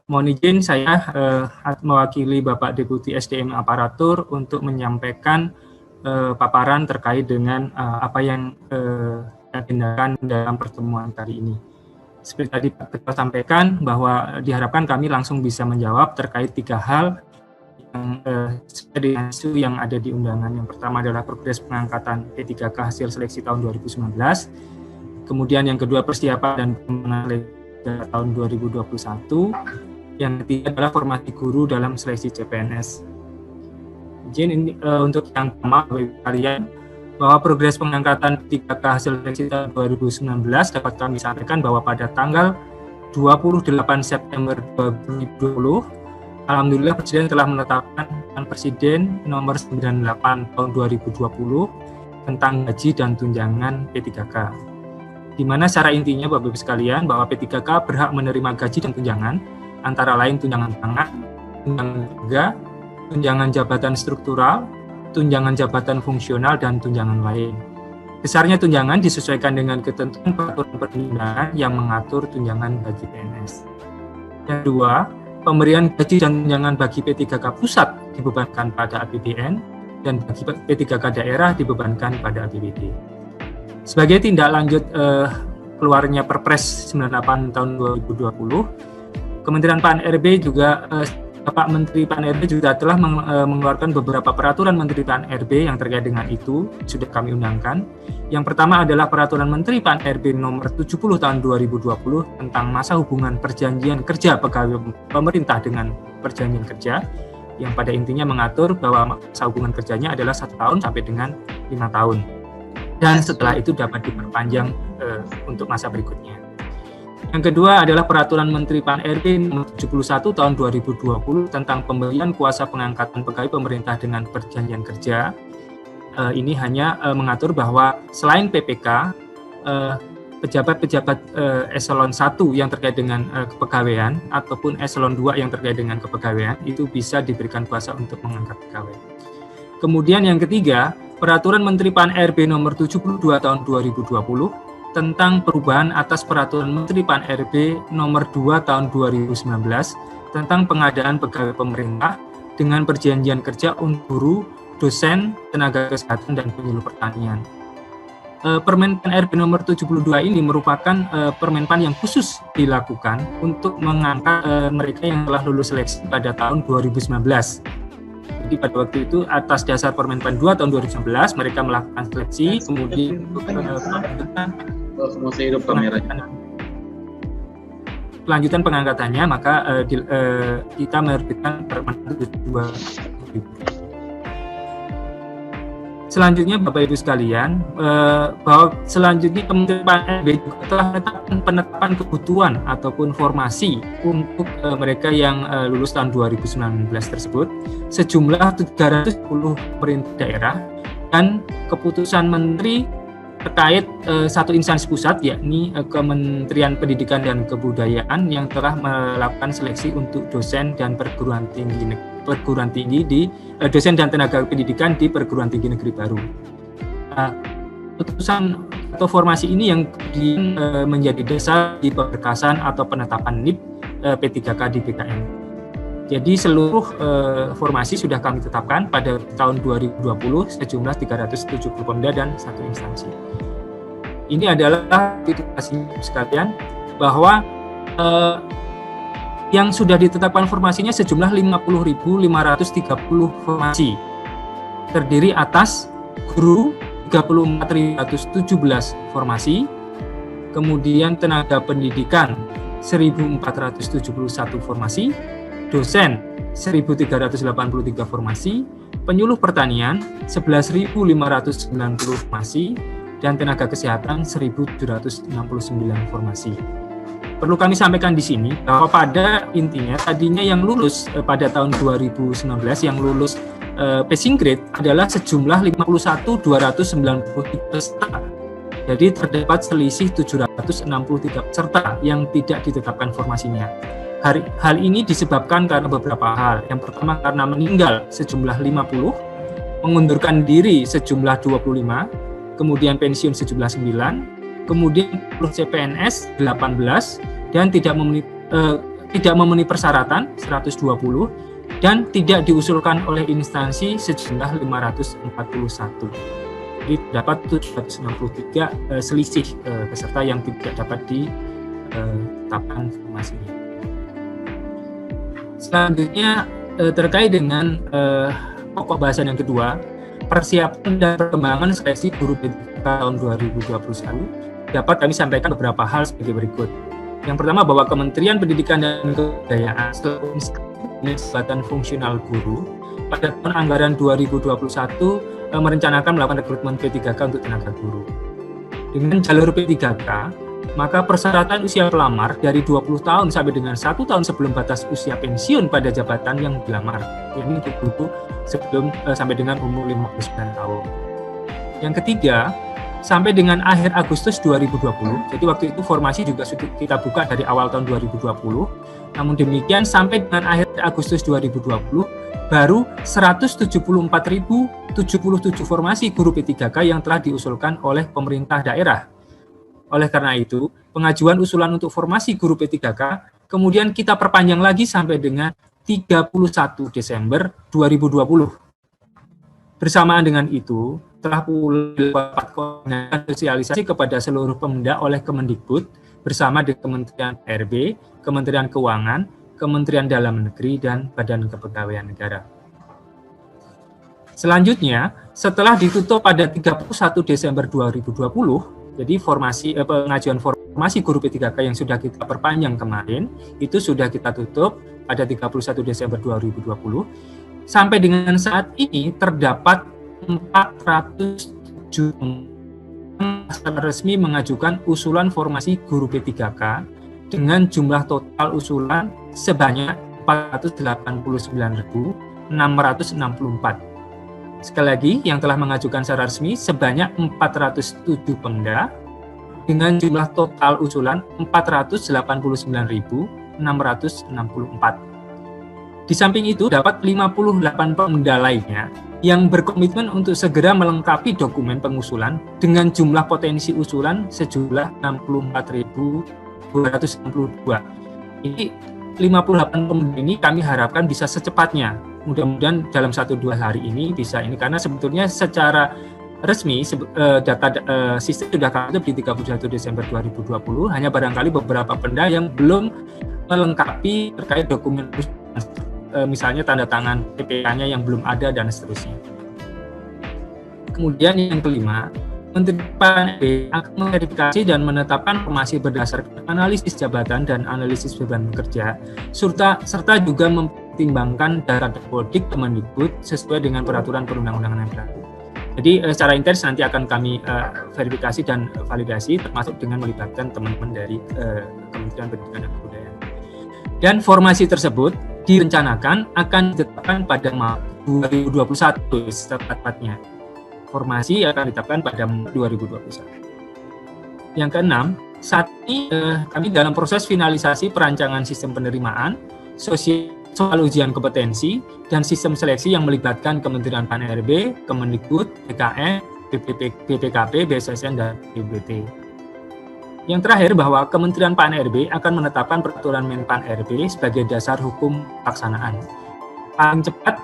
Mohon izin saya mewakili Bapak Deputi SDM Aparatur untuk menyampaikan paparan terkait dengan apa yang diagendakan dalam pertemuan kali ini. Seperti tadi Pak Ketua sampaikan bahwa diharapkan kami langsung bisa menjawab terkait 3 hal yang sesuai dengan isu yang ada di undangan. Yang pertama adalah progres pengangkatan P3K hasil seleksi tahun 2019. Kemudian yang kedua persiapan dan pengembangan tahun 2021. Yang ketiga adalah formasi guru dalam seleksi CPNS. Izin ini untuk yang pertama bagi kalian bahwa progres pengangkatan P3K hasil seleksi tahun 2019 dapat kami sampaikan bahwa pada tanggal 28 September 2020 alhamdulillah Presiden telah menetapkan Presiden nomor 98 tahun 2020 tentang gaji dan tunjangan P3K. Di mana secara intinya Bapak Ibu sekalian bahwa P3K berhak menerima gaji dan tunjangan antara lain tunjangan pangan, tunjangan kerja, tunjangan jabatan struktural, tunjangan jabatan fungsional, dan tunjangan lain. Besarnya tunjangan disesuaikan dengan ketentuan peraturan perundang-undangan yang mengatur tunjangan bagi PNS. Yang kedua, pemberian gaji dan tunjangan bagi P3K pusat dibebankan pada APBN dan bagi P3K daerah dibebankan pada APBD. Sebagai tindak lanjut keluarnya Perpres 98 tahun 2020, Kementerian PAN-RB juga, Bapak Menteri PAN-RB juga telah mengeluarkan beberapa peraturan Menteri PAN-RB yang terkait dengan itu, sudah kami undangkan. Yang pertama adalah Peraturan Menteri PAN-RB nomor 70 tahun 2020 tentang masa hubungan perjanjian kerja pegawai pemerintah dengan perjanjian kerja, yang pada intinya mengatur bahwa masa hubungan kerjanya adalah 1 tahun sampai dengan 5 tahun. Dan setelah itu dapat diperpanjang untuk masa berikutnya. Yang kedua adalah Peraturan Menteri PAN-RB nomor 71 tahun 2020 tentang pemberian kuasa pengangkatan pegawai pemerintah dengan perjanjian kerja. Ini hanya mengatur bahwa selain PPK, pejabat-pejabat eselon 1 yang terkait dengan kepegawaian ataupun eselon 2 yang terkait dengan kepegawaian itu bisa diberikan kuasa untuk mengangkat pegawai. Kemudian yang ketiga, Peraturan Menteri PAN-RB nomor 72 tahun 2020 tentang perubahan atas Peraturan Menteri PAN-RB nomor 2 tahun 2019 tentang pengadaan pegawai pemerintah dengan perjanjian kerja untuk guru, dosen, tenaga kesehatan, dan penyuluh pertanian. Permen PAN-RB nomor 72 ini merupakan permen PAN yang khusus dilakukan untuk mengangkat mereka yang telah lulus seleksi pada tahun 2019. Jadi pada waktu itu atas dasar Permen PAN 2 tahun 2019 mereka melakukan seleksi, kemudian kelanjutan pengangkatannya, maka kita menerbitkan Permen 2. Selanjutnya Bapak Ibu sekalian, bahwa selanjutnya Kementerian PAN-RB juga telah menetapkan penetapan kebutuhan ataupun formasi untuk mereka yang lulus tahun 2019 tersebut sejumlah 310 pemerintah daerah dan keputusan Menteri terkait satu instansi pusat yakni Kementerian Pendidikan dan Kebudayaan yang telah melakukan seleksi untuk dosen dan perguruan tinggi di dosen dan tenaga pendidikan di perguruan tinggi negeri baru. Putusan atau formasi ini yang menjadi dasar di pemberkasan atau penetapan NIP P3K di PKN. Jadi seluruh formasi sudah kami tetapkan pada tahun 2020 sejumlah 370 Pemda dan 1 instansi. Ini adalah situasi sekalian bahwa yang sudah ditetapkan formasinya sejumlah 50.530 formasi. Terdiri atas guru 34.117 formasi, kemudian tenaga pendidikan 1.471 formasi, dosen 1.383 formasi, penyuluh pertanian 11.590 formasi, dan tenaga kesehatan 1.769 formasi. Perlu kami sampaikan di sini bahwa pada intinya tadinya yang lulus pada tahun 2019 yang lulus passing grade adalah sejumlah 51.293 peserta. Jadi terdapat selisih 763 peserta yang tidak ditetapkan formasinya. Hal ini disebabkan karena beberapa hal. Yang pertama karena meninggal sejumlah 50, mengundurkan diri sejumlah 25, kemudian pensiun sejumlah 9, kemudian CPNS 18, dan tidak memenuhi tidak memenuhi persyaratan 120 dan tidak diusulkan oleh instansi sejumlah 541. Jadi terdapat 763 selisih peserta yang tidak dapat ditetapkan formasinya. Selanjutnya terkait dengan pokok bahasan yang kedua, persiapan dan perkembangan seleksi guru P3K tahun 2021, dapat kami sampaikan beberapa hal sebagai berikut. Yang pertama, bahwa Kementerian Pendidikan dan Kebudayaan selaku jabatan fungsional guru pada tahun anggaran 2021 merencanakan melakukan rekrutmen P3K untuk tenaga guru. Dengan jalur P3K, maka persyaratan usia pelamar dari 20 tahun sampai dengan 1 tahun sebelum batas usia pensiun pada jabatan yang dilamar. Ini untuk guru sebelum sampai dengan umur 59 tahun. Yang ketiga, sampai dengan akhir Agustus 2020, jadi waktu itu formasi juga sudah kita buka dari awal tahun 2020, namun demikian sampai dengan akhir Agustus 2020, baru 174.077 formasi guru P3K yang telah diusulkan oleh pemerintah daerah. Oleh karena itu, pengajuan usulan untuk formasi guru P3K kemudian kita perpanjang lagi sampai dengan 31 Desember 2020. Bersamaan dengan itu, telah pula dilakukan sosialisasi kepada seluruh Pemda oleh Kemendikbud bersama dengan Kementerian PRB, Kementerian Keuangan, Kementerian Dalam Negeri, dan Badan Kepegawaian Negara. Selanjutnya, setelah ditutup pada 31 Desember 2020, jadi pengajuan formasi guru P3K yang sudah kita perpanjang kemarin, itu sudah kita tutup pada 31 Desember 2020. Sampai dengan saat ini terdapat 407 secara resmi mengajukan usulan formasi guru P3K dengan jumlah total usulan sebanyak 489.664. Sekali lagi, yang telah mengajukan secara resmi sebanyak 407 Pemda dengan jumlah total usulan 489.664. Di samping itu, dapat 58 Pemda lainnya yang berkomitmen untuk segera melengkapi dokumen pengusulan dengan jumlah potensi usulan sejumlah 64.262. Ini 58 Pemda ini kami harapkan bisa secepatnya. Mudah-mudahan dalam 1-2 hari ini bisa ini, karena sebetulnya secara resmi data sistem sudah kami tutup di 31 Desember 2020, hanya barangkali beberapa Pemda yang belum melengkapi terkait dokumen misalnya tanda tangan PPK-nya yang belum ada dan seterusnya. Kemudian yang kelima, Menteri PAN-RB akan memverifikasi dan menetapkan formasi berdasarkan analisis jabatan dan analisis beban kerja, serta juga mempertimbangkan data Dapodik Kemendikbud sesuai dengan peraturan perundang-undangan yang berlaku. Jadi secara intens nanti akan kami verifikasi dan validasi, termasuk dengan melibatkan teman-teman dari Kementerian Pendidikan dan Kebudayaan. Dan formasi tersebut direncanakan akan ditetapkan pada Maret 2021 secepatnya. Formasi akan ditetapkan pada 2021. Yang keenam, saat ini kami dalam proses finalisasi perancangan sistem penerimaan, soal ujian kompetensi, dan sistem seleksi yang melibatkan Kementerian PAN-RB, Kemendikbud, BKN, BPKP, BSSN, dan BBT. Yang terakhir, bahwa Kementerian PAN-RB akan menetapkan peraturan Men-PAN-RB sebagai dasar hukum pelaksanaan. Paling cepat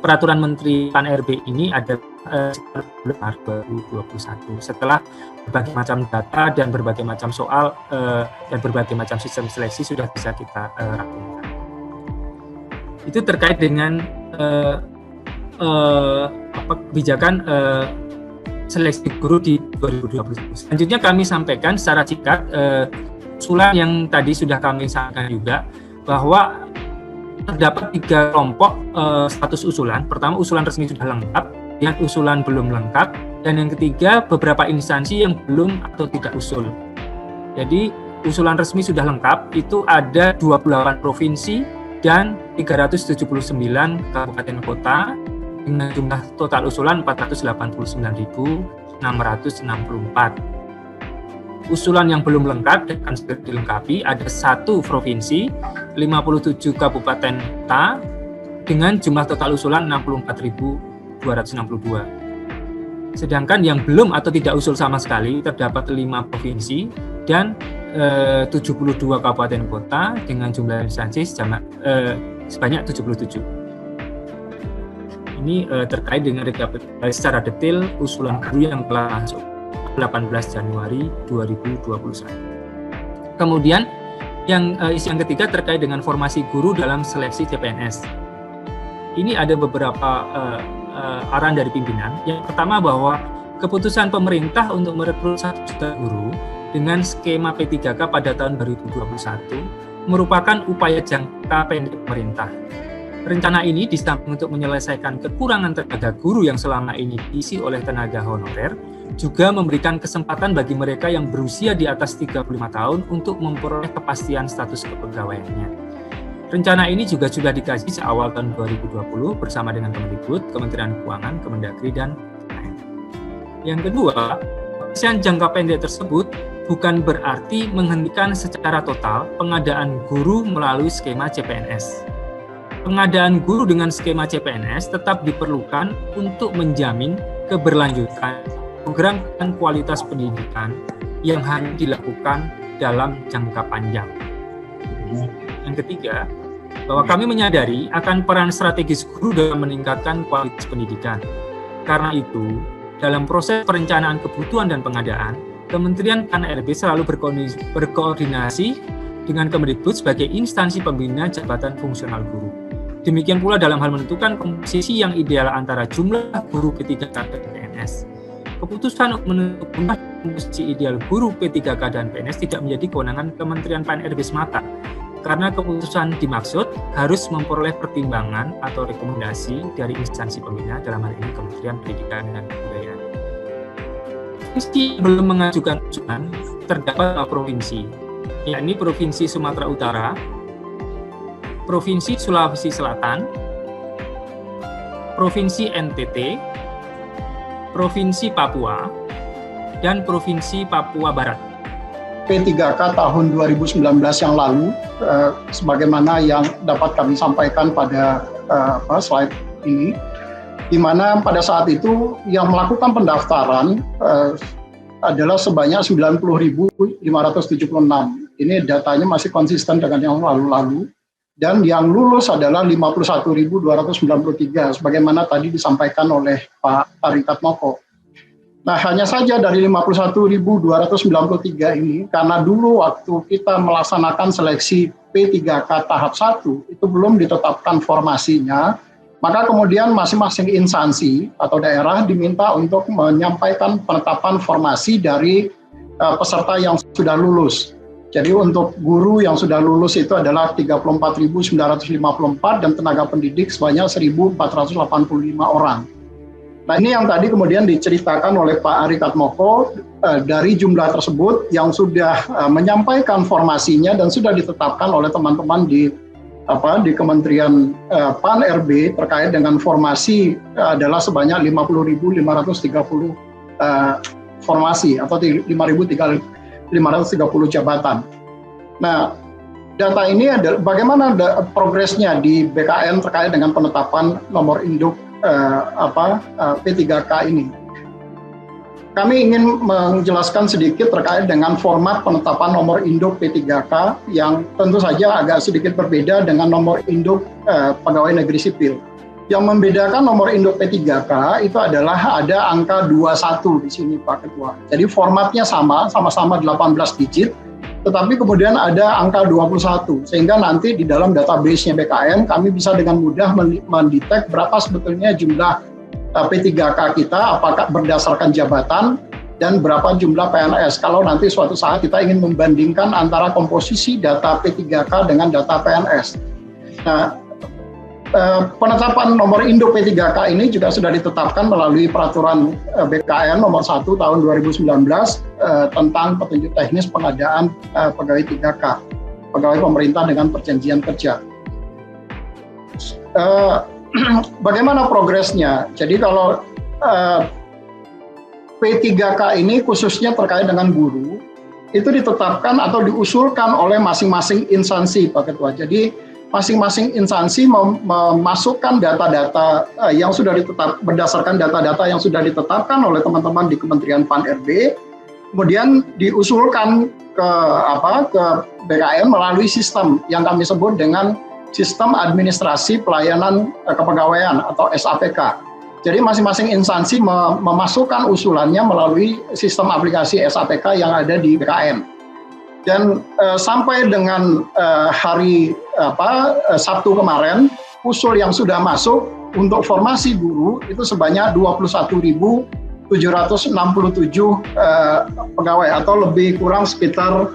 peraturan Menteri PAN-RB ini ada Maret 2021 setelah berbagai macam data dan berbagai macam soal dan berbagai macam sistem seleksi sudah bisa kita rapikan. Itu terkait dengan kebijakan seleksi guru di 2020. Selanjutnya kami sampaikan secara singkat usulan yang tadi sudah kami sampaikan juga, bahwa terdapat 3 kelompok status usulan. Pertama, usulan resmi sudah lengkap, yang usulan belum lengkap, dan yang ketiga, beberapa instansi yang belum atau tidak usul. Jadi usulan resmi sudah lengkap, itu ada 28 provinsi dan 379 kabupaten kota dengan jumlah total usulan 489.664. Usulan yang belum lengkap dan akan segera dilengkapi ada 1 provinsi, 57 kabupaten kota dengan jumlah total usulan 64.262. Sedangkan yang belum atau tidak usul sama sekali terdapat 5 provinsi dan 72 kabupaten kota dengan jumlah instansi sebanyak 77. Ini terkait dengan secara detail usulan guru yang telah masuk 18 Januari 2021. Kemudian isi yang ketiga terkait dengan formasi guru dalam seleksi CPNS. Ini ada beberapa arahan dari pimpinan. Yang pertama bahwa keputusan pemerintah untuk merekrut 1 juta guru dengan skema P3K pada tahun 2021 merupakan upaya jangka pendek pemerintah. Rencana ini disamping untuk menyelesaikan kekurangan tenaga guru yang selama ini diisi oleh tenaga honorer, juga memberikan kesempatan bagi mereka yang berusia di atas 35 tahun untuk memperoleh kepastian status kepegawaiannya. Rencana ini juga sudah dikaji seawal tahun 2020 bersama dengan Kemendikbud, Kementerian Keuangan, Kemendagri, dan lain. Yang kedua, kepastian jangka pendek tersebut bukan berarti menghentikan secara total pengadaan guru melalui skema CPNS. Pengadaan guru dengan skema CPNS tetap diperlukan untuk menjamin keberlanjutan program dan kualitas pendidikan yang harus dilakukan dalam jangka panjang. Yang ketiga, bahwa kami menyadari akan peran strategis guru dalam meningkatkan kualitas pendidikan. Karena itu, dalam proses perencanaan kebutuhan dan pengadaan, Kementerian PAN-RB selalu berkoordinasi dengan Kemendikbud sebagai instansi pembina jabatan fungsional guru. Demikian pula dalam hal menentukan komposisi yang ideal antara jumlah guru P3K dan PNS. Keputusan untuk menentukan komposisi ideal guru P3K dan PNS tidak menjadi kewenangan Kementerian PAN-RB semata, karena keputusan dimaksud harus memperoleh pertimbangan atau rekomendasi dari instansi pembina, dalam hal ini Kementerian Pendidikan dan Kebudayaan. Provinsi belum mengajukan usulan terdapat 2 provinsi, yakni Provinsi Sumatera Utara, Provinsi Sulawesi Selatan, Provinsi NTT, Provinsi Papua, dan Provinsi Papua Barat. P3K tahun 2019 yang lalu, sebagaimana yang dapat kami sampaikan pada slide ini, di mana pada saat itu yang melakukan pendaftaran adalah sebanyak 90.576. Ini datanya masih konsisten dengan yang lalu-lalu, dan yang lulus adalah 51.293, sebagaimana tadi disampaikan oleh Pak Arikat Moko. Nah, hanya saja dari 51.293 ini, karena dulu waktu kita melaksanakan seleksi P3K tahap 1, itu belum ditetapkan formasinya, maka kemudian masing-masing instansi atau daerah diminta untuk menyampaikan penetapan formasi dari peserta yang sudah lulus. Jadi untuk guru yang sudah lulus itu adalah 34.954 dan tenaga pendidik sebanyak 1.485 orang. Nah, ini yang tadi kemudian diceritakan oleh Pak Arikat Moko, dari jumlah tersebut yang sudah menyampaikan formasinya dan sudah ditetapkan oleh teman-teman di Kementerian PAN-RB terkait dengan formasi adalah sebanyak 50.530 formasi atau 5.530 jabatan. Nah, data ini adalah bagaimana progresnya di BKN terkait dengan penetapan nomor induk P3K ini. Kami ingin menjelaskan sedikit terkait dengan format penetapan nomor induk P3K yang tentu saja agak sedikit berbeda dengan nomor induk pegawai negeri sipil. Yang membedakan nomor induk P3K itu adalah ada angka 21 di sini Pak Ketua. Jadi formatnya sama-sama 18 digit, tetapi kemudian ada angka 21, sehingga nanti di dalam database-nya BKN kami bisa dengan mudah mendetek berapa sebetulnya jumlah P3K kita, apakah berdasarkan jabatan, dan berapa jumlah PNS. Kalau nanti suatu saat kita ingin membandingkan antara komposisi data P3K dengan data PNS. Nah, penetapan nomor induk P3K ini juga sudah ditetapkan melalui peraturan BKN nomor 1 tahun 2019 tentang petunjuk teknis pengadaan pegawai 3K, pegawai pemerintah dengan perjanjian kerja. Bagaimana progresnya? Jadi kalau P3K ini khususnya terkait dengan guru, itu ditetapkan atau diusulkan oleh masing-masing instansi, Pak Ketua. Jadi masing-masing instansi memasukkan data-data yang sudah berdasarkan data-data yang sudah ditetapkan oleh teman-teman di Kementerian PAN-RB, kemudian diusulkan ke BKN melalui sistem yang kami sebut dengan Sistem Administrasi Pelayanan Kepegawaian atau SAPK. Jadi masing-masing instansi memasukkan usulannya melalui sistem aplikasi SAPK yang ada di BKN. Dan sampai dengan hari Sabtu kemarin, usul yang sudah masuk untuk formasi guru itu sebanyak 21.767 pegawai atau lebih kurang sekitar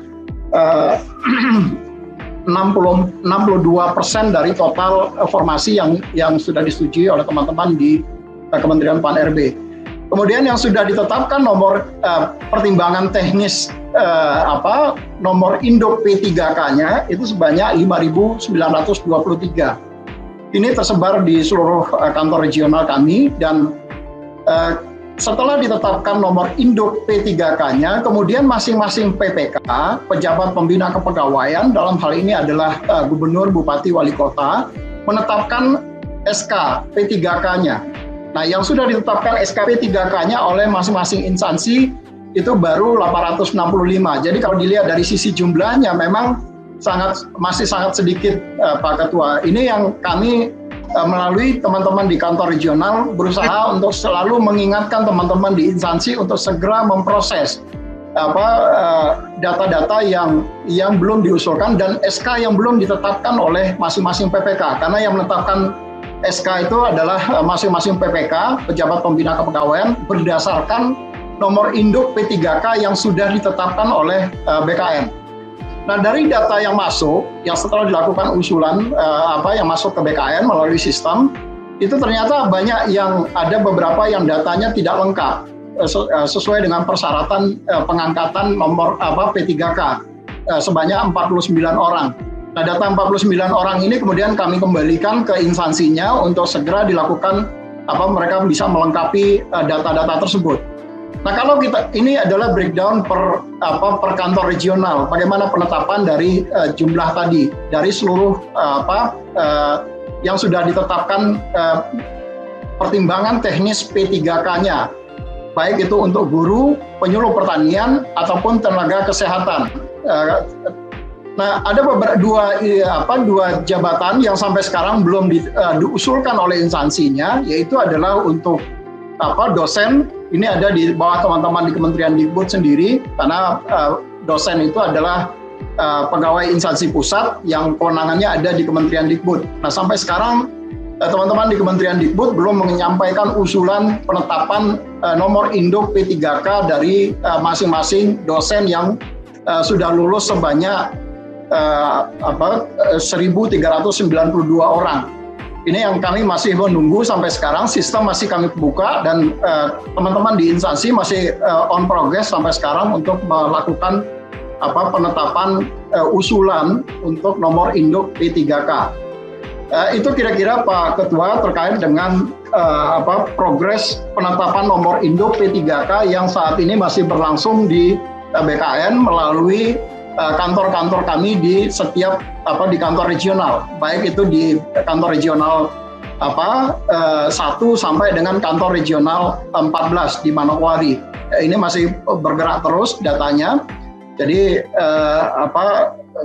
62% dari total formasi yang sudah disetujui oleh teman-teman di Kementerian Pan-RB. Kemudian yang sudah ditetapkan nomor pertimbangan teknis nomor induk P3K-nya itu sebanyak 5.923. Ini tersebar di seluruh kantor regional kami dan setelah ditetapkan nomor induk P3K-nya, kemudian masing-masing PPK, pejabat pembina kepegawaian, dalam hal ini adalah gubernur, bupati, wali kota, menetapkan SK P3K-nya. Nah, yang sudah ditetapkan SK P3K-nya oleh masing-masing instansi itu baru 865. Jadi kalau dilihat dari sisi jumlahnya memang masih sangat sedikit, Pak Ketua. Ini yang kami melalui teman-teman di kantor regional berusaha untuk selalu mengingatkan teman-teman di instansi untuk segera memproses data-data yang belum diusulkan dan SK yang belum ditetapkan oleh masing-masing PPK, karena yang menetapkan SK itu adalah masing-masing PPK, pejabat pembina kepegawaian, berdasarkan nomor induk P3K yang sudah ditetapkan oleh BKN. Nah, dari data yang masuk, yang setelah dilakukan usulan yang masuk ke BKN melalui sistem, itu ternyata banyak yang ada beberapa yang datanya tidak lengkap sesuai dengan persyaratan pengangkatan nomor P3K sebanyak 49 orang. Nah, data 49 orang ini kemudian kami kembalikan ke instansinya untuk segera dilakukan mereka bisa melengkapi data-data tersebut. Nah, kalau ini adalah breakdown per kantor regional, bagaimana penetapan dari jumlah tadi dari seluruh yang sudah ditetapkan pertimbangan teknis P3K-nya, baik itu untuk guru, penyuluh pertanian ataupun tenaga kesehatan. Nah, ada dua jabatan yang sampai sekarang belum diusulkan oleh instansinya, yaitu adalah untuk dosen. Ini ada di bawah teman-teman di Kementerian Dikbud sendiri, karena dosen itu adalah pegawai instansi pusat yang kewenangannya ada di Kementerian Dikbud. Nah, sampai sekarang teman-teman di Kementerian Dikbud belum menyampaikan usulan penetapan nomor induk P3K dari masing-masing dosen yang sudah lulus sebanyak 1.392 orang. Ini yang kami masih menunggu sampai sekarang, sistem masih kami buka dan teman-teman di instansi masih on progress sampai sekarang untuk melakukan penetapan usulan untuk nomor induk P3K. Itu kira-kira Pak Ketua terkait dengan progres penetapan nomor induk P3K yang saat ini masih berlangsung di BKN melalui kantor-kantor kami di setiap di kantor regional, baik itu di kantor regional 1 sampai dengan kantor regional 14 di Manokwari. Ini masih bergerak terus datanya. Jadi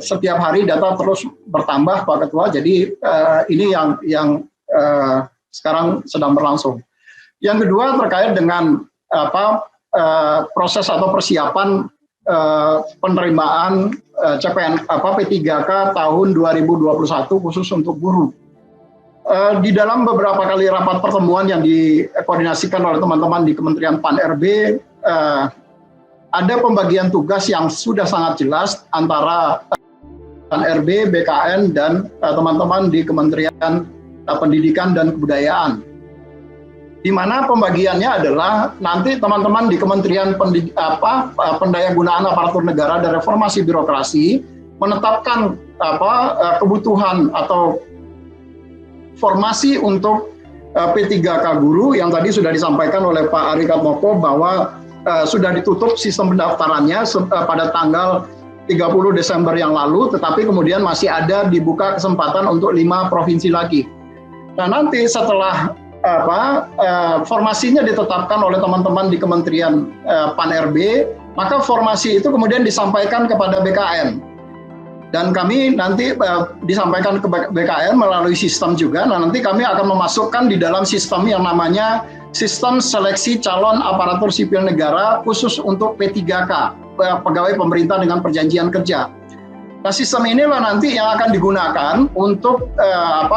setiap hari data terus bertambah, Pak Ketua. Jadi ini yang sekarang sedang berlangsung. Yang kedua terkait dengan proses atau persiapan penerimaan CPN P3K tahun 2021 khusus untuk guru. Di dalam beberapa kali rapat pertemuan yang dikoordinasikan oleh teman-teman di Kementerian Pan-RB, ada pembagian tugas yang sudah sangat jelas antara Pan-RB, BKN, dan teman-teman di Kementerian Pendidikan dan Kebudayaan. Di mana pembagiannya adalah nanti teman-teman di Kementerian Pendayagunaan Aparatur Negara dan Reformasi Birokrasi menetapkan kebutuhan atau formasi untuk P3K guru yang tadi sudah disampaikan oleh Pak Ari Katmoko bahwa sudah ditutup sistem pendaftarannya pada tanggal 30 Desember yang lalu, tetapi kemudian masih ada dibuka kesempatan untuk 5 provinsi lagi. Nah, nanti setelah formasinya ditetapkan oleh teman-teman di Kementerian Pan-RB, maka formasi itu kemudian disampaikan kepada BKN. Dan kami nanti disampaikan ke BKN melalui sistem juga. Nah, nanti kami akan memasukkan di dalam sistem yang namanya Sistem Seleksi Calon Aparatur Sipil Negara khusus untuk P3K, pegawai pemerintah dengan perjanjian kerja. Nah, sistem inilah nanti yang akan digunakan untuk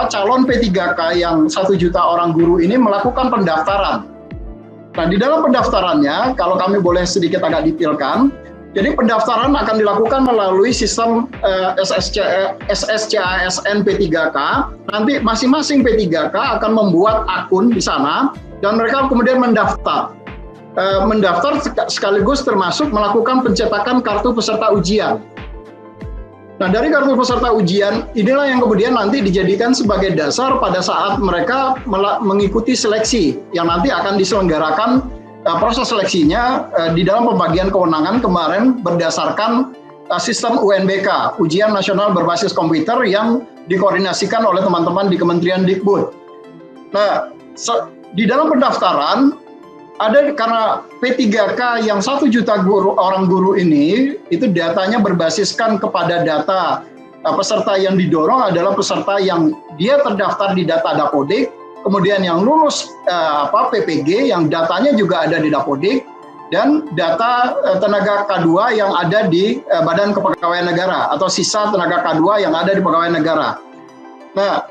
calon P3K yang 1 juta orang guru ini melakukan pendaftaran. Nah, di dalam pendaftarannya, kalau kami boleh sedikit agak detailkan, jadi pendaftaran akan dilakukan melalui sistem SSCASN P3K. Nanti masing-masing P3K akan membuat akun di sana dan mereka kemudian mendaftar. Mendaftar sekaligus termasuk melakukan pencetakan kartu peserta ujian. Nah, dari kartu peserta ujian inilah yang kemudian nanti dijadikan sebagai dasar pada saat mereka mengikuti seleksi yang nanti akan diselenggarakan. Proses seleksinya di dalam pembagian kewenangan kemarin berdasarkan sistem UNBK, Ujian Nasional Berbasis Komputer, yang dikoordinasikan oleh teman-teman di Kementerian Dikbud. Nah, di dalam pendaftaran ada, karena P3K yang 1 juta orang guru ini itu datanya berbasiskan kepada data peserta yang didorong adalah peserta yang dia terdaftar di data Dapodik, kemudian yang lulus PPG yang datanya juga ada di Dapodik, dan data tenaga K2 yang ada di Badan Kepegawaian Negara atau sisa tenaga K2 yang ada di Pegawai Negara. Nah,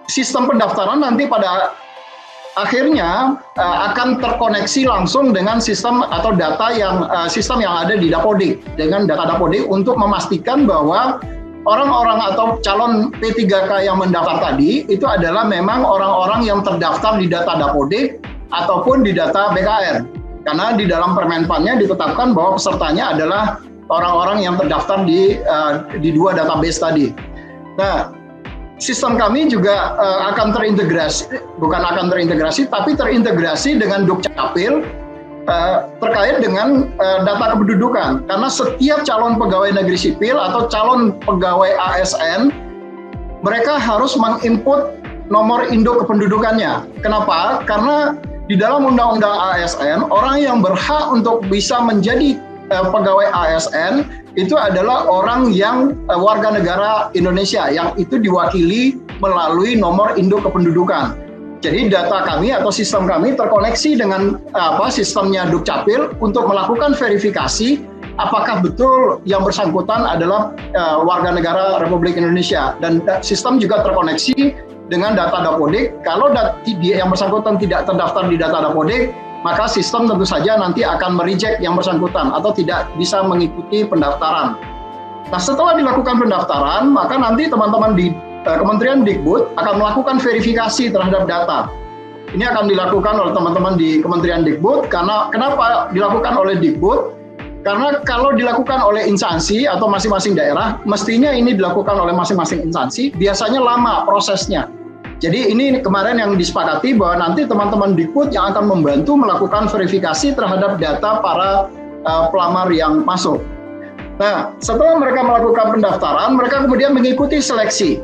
sistem pendaftaran nanti pada akhirnya akan terkoneksi langsung dengan sistem atau data sistem yang ada di Dapodik, dengan data Dapodik untuk memastikan bahwa orang-orang atau calon P3K yang mendaftar tadi itu adalah memang orang-orang yang terdaftar di data Dapodik ataupun di data BKN. Karena di dalam Permenpannya ditetapkan bahwa pesertanya adalah orang-orang yang terdaftar di 2 database tadi. Nah, sistem kami juga akan terintegrasi, bukan akan terintegrasi, tapi terintegrasi dengan Dukcapil terkait dengan data kependudukan, karena setiap calon pegawai negeri sipil atau calon pegawai ASN mereka harus menginput nomor induk kependudukannya. Kenapa? Karena di dalam Undang-Undang ASN orang yang berhak untuk bisa menjadi pegawai ASN itu adalah orang yang warga negara Indonesia yang itu diwakili melalui nomor induk kependudukan. Jadi data kami atau sistem kami terkoneksi dengan sistemnya Dukcapil untuk melakukan verifikasi apakah betul yang bersangkutan adalah warga negara Republik Indonesia, dan sistem juga terkoneksi dengan data Dapodik. Kalau yang bersangkutan tidak terdaftar di data Dapodik, maka sistem tentu saja nanti akan mereject yang bersangkutan atau tidak bisa mengikuti pendaftaran. Nah, setelah dilakukan pendaftaran, maka nanti teman-teman di Kementerian Dikbud akan melakukan verifikasi terhadap data. Ini akan dilakukan oleh teman-teman di Kementerian Dikbud. Kenapa dilakukan oleh Dikbud? Karena kalau dilakukan oleh instansi atau masing-masing daerah, mestinya ini dilakukan oleh masing-masing instansi, biasanya lama prosesnya. Jadi ini kemarin yang disepakati bahwa nanti teman-teman Dikbud yang akan membantu melakukan verifikasi terhadap data para pelamar yang masuk. Nah, setelah mereka melakukan pendaftaran, mereka kemudian mengikuti seleksi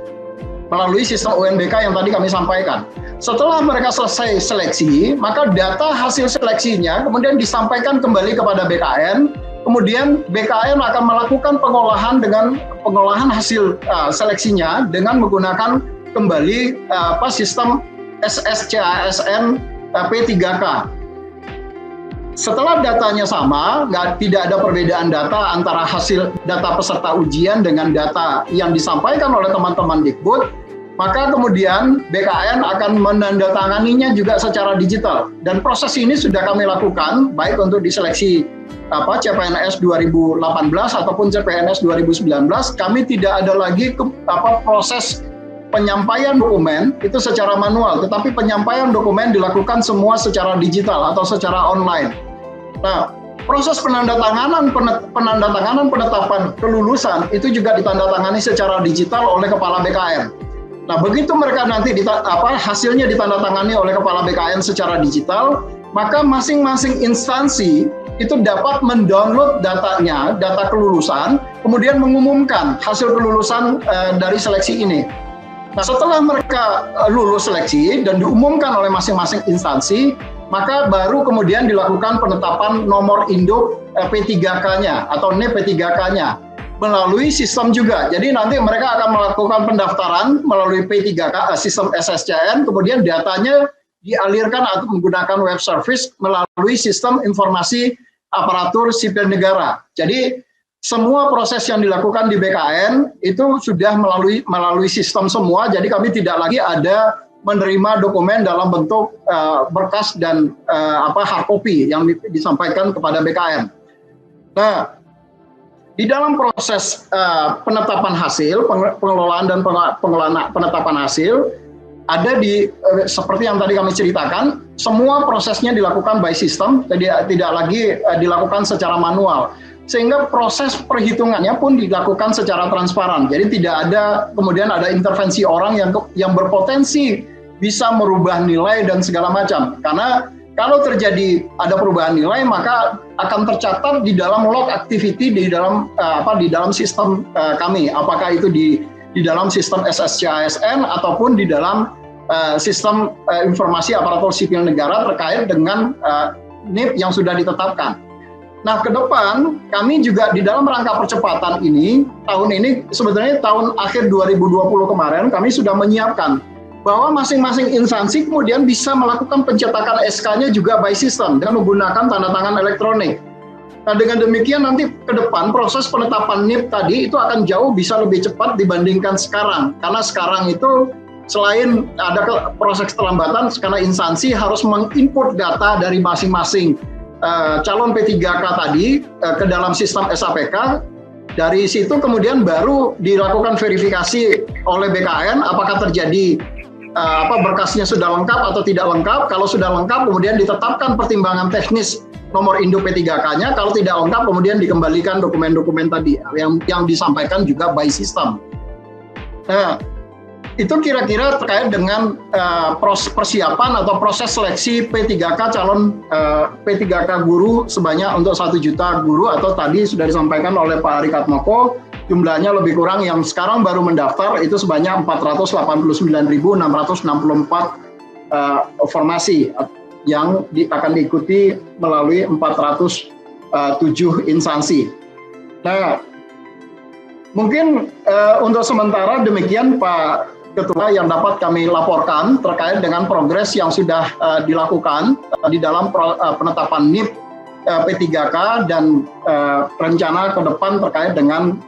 melalui sistem UNBK yang tadi kami sampaikan. Setelah mereka selesai seleksi, maka data hasil seleksinya kemudian disampaikan kembali kepada BKN. Kemudian BKN akan melakukan pengolahan hasil seleksinya dengan menggunakan kembali sistem SSCASN P3K. Setelah datanya sama, tidak ada perbedaan data antara hasil data peserta ujian dengan data yang disampaikan oleh teman-teman Dikbud, maka kemudian BKN akan menandatanganinya juga secara digital. Dan proses ini sudah kami lakukan, baik untuk diseleksi CPNS 2018 ataupun CPNS 2019, kami tidak ada lagi proses penyampaian dokumen itu secara manual, tetapi penyampaian dokumen dilakukan semua secara digital atau secara online. Nah, proses penandatanganan penetapan kelulusan itu juga ditandatangani secara digital oleh Kepala BKN. Nah, begitu mereka nanti hasilnya ditandatangani oleh Kepala BKN secara digital, maka masing-masing instansi itu dapat mendownload datanya, data kelulusan, kemudian mengumumkan hasil kelulusan dari seleksi ini. Nah, setelah mereka lulus seleksi dan diumumkan oleh masing-masing instansi, maka baru kemudian dilakukan penetapan nomor induk P3K-nya atau NIP P3K-nya melalui sistem juga. Jadi nanti mereka akan melakukan pendaftaran melalui P3K, sistem SSCN, kemudian datanya dialirkan atau menggunakan web service melalui sistem informasi aparatur sipil negara. Jadi semua proses yang dilakukan di BKN itu sudah melalui sistem semua, jadi kami tidak lagi ada menerima dokumen dalam bentuk berkas dan hard copy yang disampaikan kepada BKN. Nah, di dalam proses penetapan hasil, pengelolaan dan penetapan hasil, ada seperti yang tadi kami ceritakan, semua prosesnya dilakukan by system, tidak lagi dilakukan secara manual. Sehingga proses perhitungannya pun dilakukan secara transparan. Jadi tidak ada kemudian ada intervensi orang yang berpotensi bisa merubah nilai dan segala macam. Karena kalau terjadi ada perubahan nilai, maka akan tercatat di dalam log activity di dalam sistem kami. Apakah itu di dalam sistem SSCASN ataupun di dalam sistem informasi aparatur sipil negara terkait dengan NIP yang sudah ditetapkan. Nah, ke depan kami juga di dalam rangka percepatan ini, tahun ini sebenarnya tahun akhir 2020 kemarin kami sudah menyiapkan bahwa masing-masing instansi kemudian bisa melakukan pencetakan SK-nya juga by system dengan menggunakan tanda tangan elektronik. Nah, dengan demikian nanti ke depan proses penetapan NIP tadi itu akan jauh bisa lebih cepat dibandingkan sekarang. Karena sekarang itu selain ada proses keterlambatan, karena instansi harus menginput data dari masing-masing calon P3K tadi ke dalam sistem SAPK. Dari situ kemudian baru dilakukan verifikasi oleh BKN apakah terjadi berkasnya sudah lengkap atau tidak lengkap. Kalau sudah lengkap kemudian ditetapkan pertimbangan teknis nomor induk P3K-nya. Kalau tidak lengkap kemudian dikembalikan dokumen-dokumen tadi yang disampaikan juga by system. Nah, itu kira-kira terkait dengan persiapan atau proses seleksi P3K calon P3K guru sebanyak untuk 1 juta guru, atau tadi sudah disampaikan oleh Pak Ari Katmoko jumlahnya lebih kurang yang sekarang baru mendaftar itu sebanyak 489.664 formasi yang akan diikuti melalui 407 instansi. Nah, mungkin untuk sementara demikian Pak Ketua yang dapat kami laporkan terkait dengan progres yang sudah dilakukan di dalam penetapan NIP P3K dan rencana ke depan terkait dengan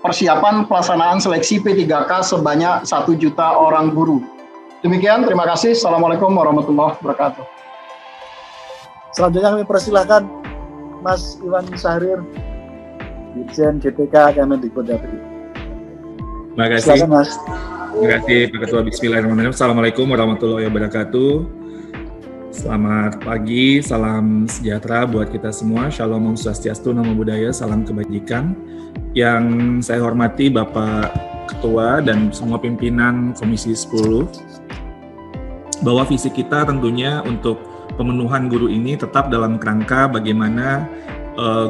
persiapan pelaksanaan seleksi P3K sebanyak 1 juta orang guru. Demikian, terima kasih. Assalamualaikum warahmatullahi wabarakatuh. Selanjutnya kami persilahkan Mas Iwan Syahrir, Dirjen GTK Kemendikbud. Terima kasih. Silakan, Mas. Terima kasih Pak Ketua. Bismillahirrahmanirrahim. Assalamualaikum warahmatullahi wabarakatuh. Selamat pagi, salam sejahtera buat kita semua. Shalom, Om Swastiastu, Namo Buddhaya, salam kebajikan. Yang saya hormati Bapak Ketua dan semua pimpinan Komisi 10, bahwa visi kita tentunya untuk pemenuhan guru ini tetap dalam kerangka bagaimana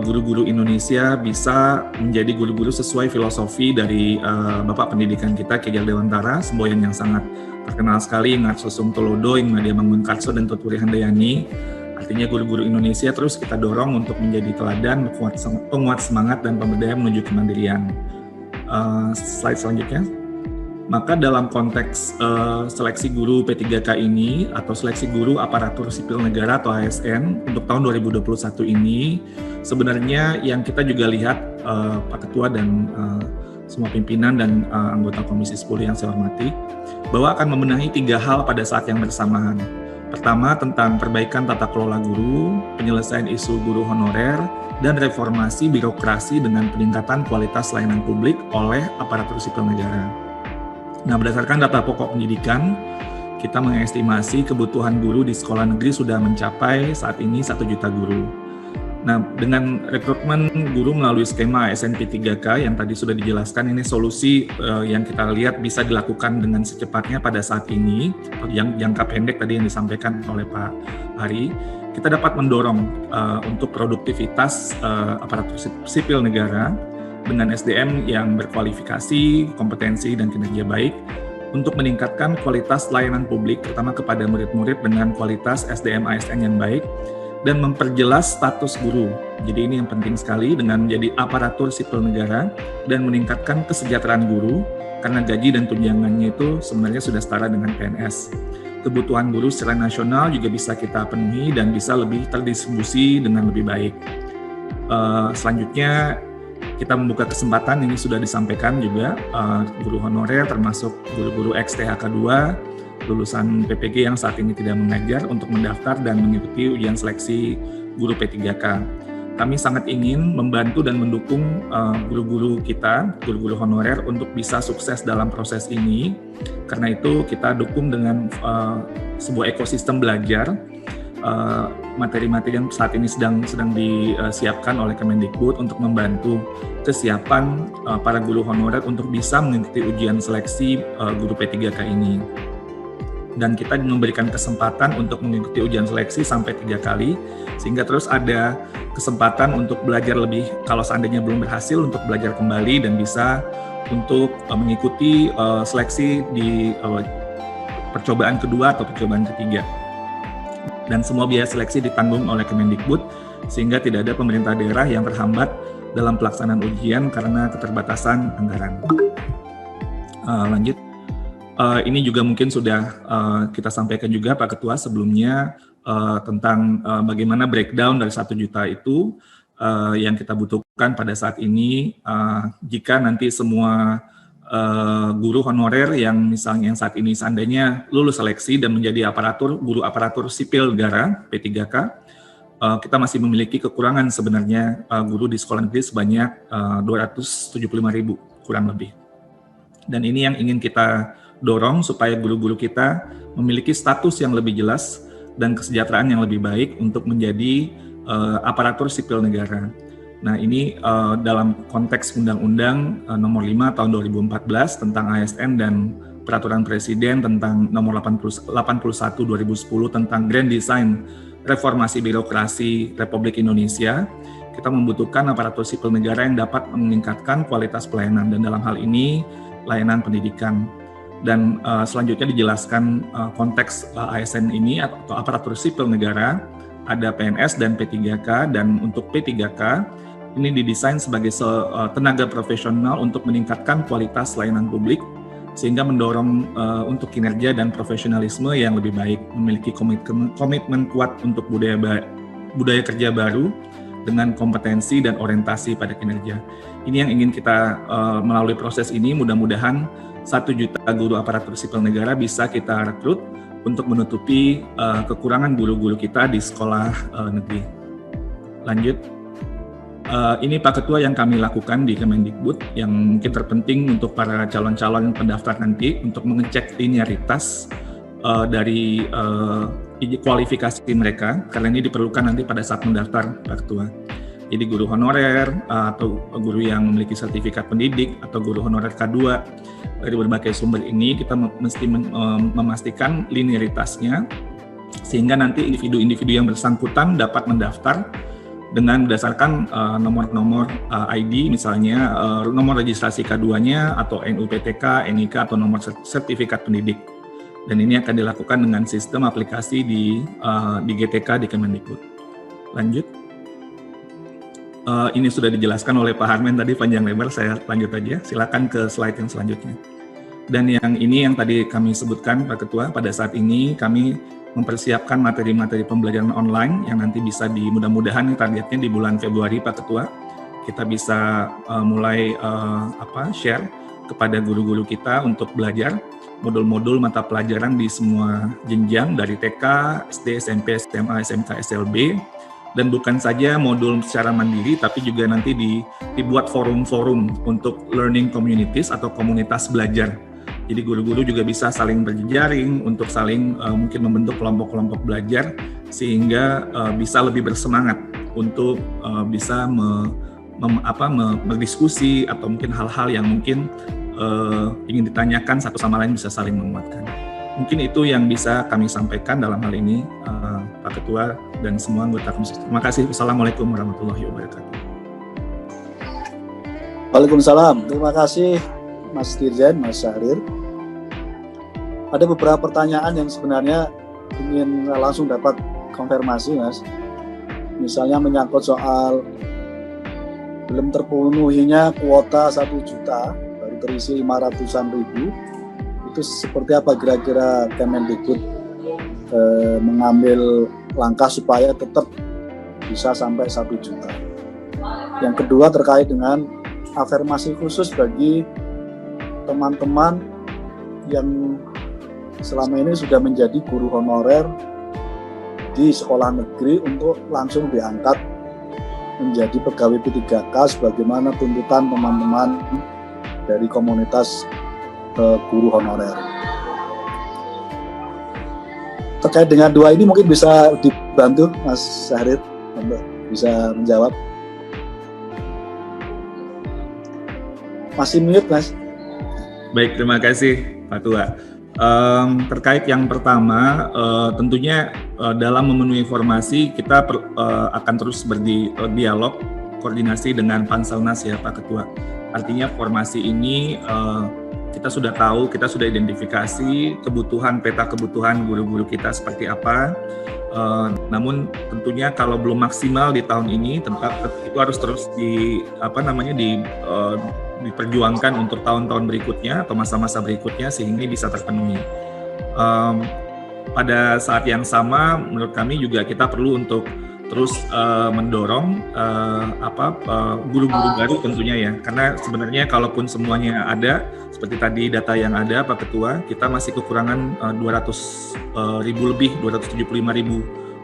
guru-guru Indonesia bisa menjadi guru-guru sesuai filosofi dari Bapak Pendidikan kita, Ki Hajar Dewantara, semboyan yang sangat terkenal sekali, Ngarso Sumtolodo, Ingmadia Mangunkarso, dan Tuturi Handayani. Artinya guru-guru Indonesia terus kita dorong untuk menjadi teladan, penguat semangat dan pemberdaya menuju kemandirian. Slide selanjutnya. Maka dalam konteks seleksi guru P3K ini atau seleksi guru aparatur sipil negara atau ASN untuk tahun 2021 ini, sebenarnya yang kita juga lihat Pak Ketua dan semua pimpinan dan anggota Komisi 10 yang saya hormati, bahwa akan membenahi 3 hal pada saat yang bersamaan. Pertama, tentang perbaikan tata kelola guru, penyelesaian isu guru honorer, dan reformasi birokrasi dengan peningkatan kualitas layanan publik oleh aparatur sipil negara. Nah, berdasarkan data pokok pendidikan, kita mengestimasi kebutuhan guru di sekolah negeri sudah mencapai saat ini 1 juta guru. Nah, dengan rekrutmen guru melalui skema ASN P3K yang tadi sudah dijelaskan, ini solusi yang kita lihat bisa dilakukan dengan secepatnya pada saat ini, yang jangka pendek tadi yang disampaikan oleh Pak Ari, kita dapat mendorong untuk produktivitas aparatur sipil negara dengan SDM yang berkualifikasi, kompetensi, dan kinerja baik untuk meningkatkan kualitas layanan publik, terutama kepada murid-murid dengan kualitas SDM ASN yang baik, dan memperjelas status guru. Jadi ini yang penting sekali dengan menjadi aparatur sipil negara dan meningkatkan kesejahteraan guru, karena gaji dan tunjangannya itu sebenarnya sudah setara dengan PNS. Kebutuhan guru secara nasional juga bisa kita penuhi dan bisa lebih terdistribusi dengan lebih baik. Selanjutnya kita membuka kesempatan, ini sudah disampaikan juga, guru honorer termasuk guru-guru ex-THK 2, lulusan PPG yang saat ini tidak mengajar untuk mendaftar dan mengikuti ujian seleksi guru P3K. Kami sangat ingin membantu dan mendukung guru-guru kita, guru-guru honorer untuk bisa sukses dalam proses ini. Karena itu kita dukung dengan sebuah ekosistem belajar, materi-materi yang saat ini sedang disiapkan oleh Kemendikbud untuk membantu kesiapan para guru honorer untuk bisa mengikuti ujian seleksi guru P3K ini. Dan kita memberikan kesempatan untuk mengikuti ujian seleksi sampai 3 kali, sehingga terus ada kesempatan untuk belajar lebih, kalau seandainya belum berhasil, untuk belajar kembali dan bisa untuk mengikuti seleksi di percobaan kedua atau percobaan ketiga. Dan semua biaya seleksi ditanggung oleh Kemendikbud, sehingga tidak ada pemerintah daerah yang terhambat dalam pelaksanaan ujian karena keterbatasan anggaran. Lanjut. Ini juga mungkin sudah kita sampaikan juga Pak Ketua sebelumnya tentang bagaimana breakdown dari 1 juta itu yang kita butuhkan pada saat ini jika nanti semua guru honorer yang misalnya yang saat ini seandainya lulus seleksi dan menjadi guru aparatur sipil negara P3K, kita masih memiliki kekurangan sebenarnya guru di sekolah negeri sebanyak 275.000 kurang lebih. Dan ini yang ingin kita dorong supaya guru-guru kita memiliki status yang lebih jelas dan kesejahteraan yang lebih baik untuk menjadi aparatur sipil negara. Nah ini dalam konteks Undang-Undang Nomor 5 Tahun 2014 tentang ASN dan Peraturan Presiden tentang Nomor 81 2010 tentang Grand Design Reformasi Birokrasi Republik Indonesia, kita membutuhkan aparatur sipil negara yang dapat meningkatkan kualitas pelayanan, dan dalam hal ini layanan pendidikan. Dan selanjutnya dijelaskan konteks ASN ini atau aparatur sipil negara, ada PNS dan P3K, dan untuk P3K ini didesain sebagai tenaga profesional untuk meningkatkan kualitas layanan publik sehingga mendorong untuk kinerja dan profesionalisme yang lebih baik, memiliki komitmen kuat untuk budaya kerja baru dengan kompetensi dan orientasi pada kinerja. Ini yang ingin kita melalui proses ini, mudah-mudahan 1 juta guru aparatur sipil negara bisa kita rekrut untuk menutupi kekurangan guru-guru kita di sekolah negeri. Lanjut, ini Pak Ketua yang kami lakukan di Kemendikbud yang mungkin terpenting untuk para calon-calon pendaftar nanti untuk mengecek linearitas dari kualifikasi mereka, karena ini diperlukan nanti pada saat mendaftar Pak Ketua. Jadi guru honorer atau guru yang memiliki sertifikat pendidik atau guru honorer K2 dari berbagai sumber ini kita mesti memastikan linearitasnya sehingga nanti individu-individu yang bersangkutan dapat mendaftar dengan berdasarkan nomor-nomor ID, misalnya nomor registrasi K2-nya atau NUPTK, NIK atau nomor sertifikat pendidik. Dan ini akan dilakukan dengan sistem aplikasi di GTK di Kemendikbud. Lanjut. Ini sudah dijelaskan oleh Pak Harmen tadi panjang lebar, saya lanjut aja. Silakan ke slide yang selanjutnya. Dan yang ini yang tadi kami sebutkan Pak Ketua, pada saat ini kami mempersiapkan materi-materi pembelajaran online yang nanti bisa mudah-mudahan targetnya di bulan Februari Pak Ketua. Kita bisa mulai share kepada guru-guru kita untuk belajar modul-modul mata pelajaran di semua jenjang dari TK, SD, SMP, SMA, SMK, SLB. Dan bukan saja modul secara mandiri, tapi juga nanti dibuat forum-forum untuk learning communities atau komunitas belajar. Jadi guru-guru juga bisa saling berjejaring untuk saling mungkin membentuk kelompok-kelompok belajar sehingga bisa lebih bersemangat untuk bisa berdiskusi atau mungkin hal-hal yang mungkin ingin ditanyakan satu sama lain bisa saling menguatkan. Mungkin itu yang bisa kami sampaikan dalam hal ini, Pak Ketua dan semua anggota komisi. Terima kasih. Wassalamualaikum warahmatullahi wabarakatuh. Waalaikumsalam. Terima kasih Mas Dirjen, Mas Syahrir. Ada beberapa pertanyaan yang sebenarnya ingin langsung dapat konfirmasi, Mas. Misalnya menyangkut soal belum terpenuhinya kuota 1 juta, baru terisi 500-an ribu. Itu seperti apa kira-kira Kemendikbud mengambil langkah supaya tetap bisa sampai 1 juta. Yang kedua terkait dengan afirmasi khusus bagi teman-teman yang selama ini sudah menjadi guru honorer di sekolah negeri untuk langsung diangkat menjadi pegawai P3K sebagaimana tuntutan teman-teman dari komunitas guru honorer. Terkait dengan dua ini mungkin bisa dibantu Mas Syahrir untuk bisa menjawab. Masih mute, Mas. Baik, terima kasih Pak Tua. Terkait yang pertama, tentunya dalam memenuhi formasi kita akan terus berdialog, koordinasi dengan Panselnas ya Pak Ketua. Artinya formasi ini kita sudah tahu, kita sudah identifikasi kebutuhan, peta kebutuhan guru-guru kita seperti apa. Namun tentunya kalau belum maksimal di tahun ini, itu harus terus diperjuangkan untuk tahun-tahun berikutnya atau masa-masa berikutnya sehingga bisa terpenuhi. Pada saat yang sama, menurut kami juga kita perlu untuk terus mendorong guru-guru baru tentunya ya, karena sebenarnya kalaupun semuanya ada seperti tadi data yang ada Pak Ketua, kita masih kekurangan 275.000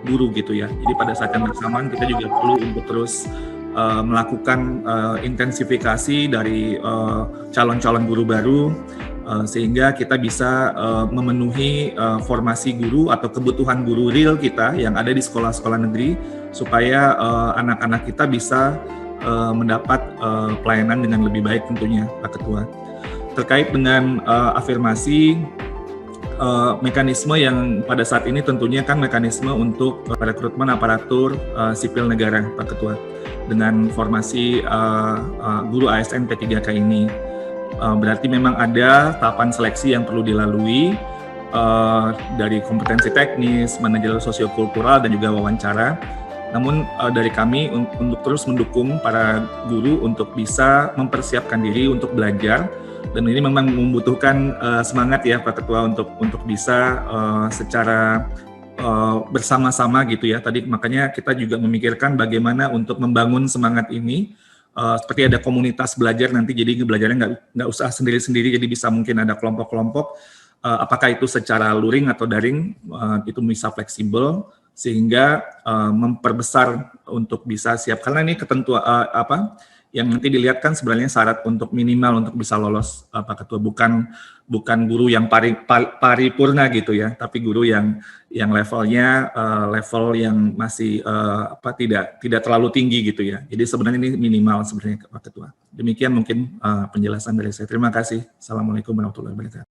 guru gitu ya. Jadi pada saat yang bersamaan kita juga perlu untuk terus melakukan intensifikasi dari calon-calon guru baru sehingga kita bisa memenuhi formasi guru atau kebutuhan guru real kita yang ada di sekolah-sekolah negeri supaya anak-anak kita bisa mendapat pelayanan dengan lebih baik tentunya Pak Ketua. Terkait dengan afirmasi mekanisme yang pada saat ini tentunya kan mekanisme untuk rekrutmen aparatur sipil negara Pak Ketua dengan formasi guru ASN P3K ini. Berarti memang ada tahapan seleksi yang perlu dilalui dari kompetensi teknis, manajerial sosiokultural dan juga wawancara. Namun dari kami untuk terus mendukung para guru untuk bisa mempersiapkan diri untuk belajar, dan ini memang membutuhkan semangat ya Pak Ketua untuk bisa secara bersama-sama gitu ya. Tadi makanya kita juga memikirkan bagaimana untuk membangun semangat ini. Seperti ada komunitas belajar nanti, jadi belajarnya nggak usah sendiri-sendiri, jadi bisa mungkin ada kelompok-kelompok, apakah itu secara luring atau daring, itu bisa fleksibel sehingga memperbesar untuk bisa siap, karena ini ketentuan yang nanti dilihat kan sebenarnya syarat untuk minimal untuk bisa lolos Pak Ketua, bukan guru yang paripurna gitu ya, tapi guru yang levelnya level yang masih tidak terlalu tinggi gitu ya. Jadi sebenarnya ini minimal sebenarnya Pak Ketua. Demikian mungkin penjelasan dari saya. Terima kasih. Assalamualaikum warahmatullahi wabarakatuh.